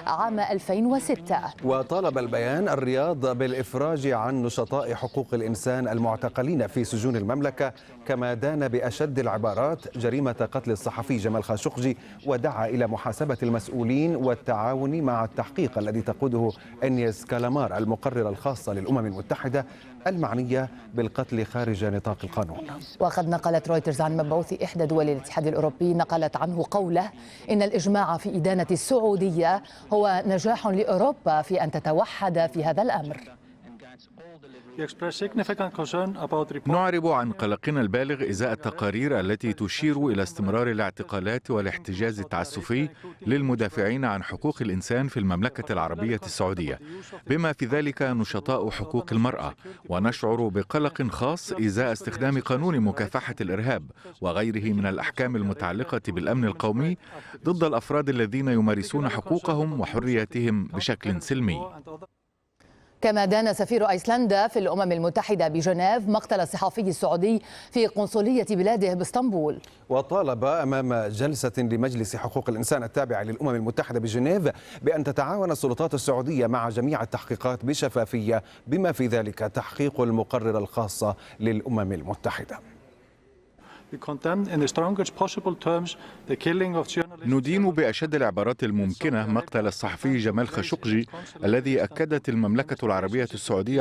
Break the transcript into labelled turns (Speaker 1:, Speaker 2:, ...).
Speaker 1: عام 2006.
Speaker 2: وطالب البيان الرياض بالإفراج عن نشطاء حقوق الإنسان المعتقلين في سجون المملكة، كما دان بأشد العبارات جريمة قتل الصحفي جمال خاشقجي، ودعا إلى محاسبة المسؤولين والتعاون مع التحقيق الذي تقوده أنيس كالامار المقررة الخاصة للأمم المتحدة المعنية بالقتل خارج نطاق القانون.
Speaker 1: وقد نقلت رويترز عن مبعوث إحدى دول الاتحاد الأوروبي نقلت عنه قوله إن الإجماع في إدانة السعودية هو نجاح لأوروبا في أن تتوحد في هذا الأمر.
Speaker 3: نعرب عن قلقنا البالغ إزاء التقارير التي تشير إلى استمرار الاعتقالات والاحتجاز التعسفي للمدافعين عن حقوق الإنسان في المملكة العربية السعودية، بما في ذلك نشطاء حقوق المرأة، ونشعر بقلق خاص إزاء استخدام قانون مكافحة الإرهاب وغيره من الأحكام المتعلقة بالأمن القومي ضد الأفراد الذين يمارسون حقوقهم وحرياتهم بشكل سلمي.
Speaker 1: كما دان سفير أيسلندا في الأمم المتحدة بجنيف مقتل الصحفي السعودي في قنصلية بلاده باسطنبول.
Speaker 2: وطالب أمام جلسة لمجلس حقوق الإنسان التابع للأمم المتحدة بجنيف بأن تتعاون السلطات السعودية مع جميع التحقيقات بشفافية، بما في ذلك تحقيق المقررة الخاصة للأمم المتحدة.
Speaker 3: ندين بأشد العبارات الممكنة مقتل الصحفي جمال خاشقجي الذي أكدت المملكة العربية السعودية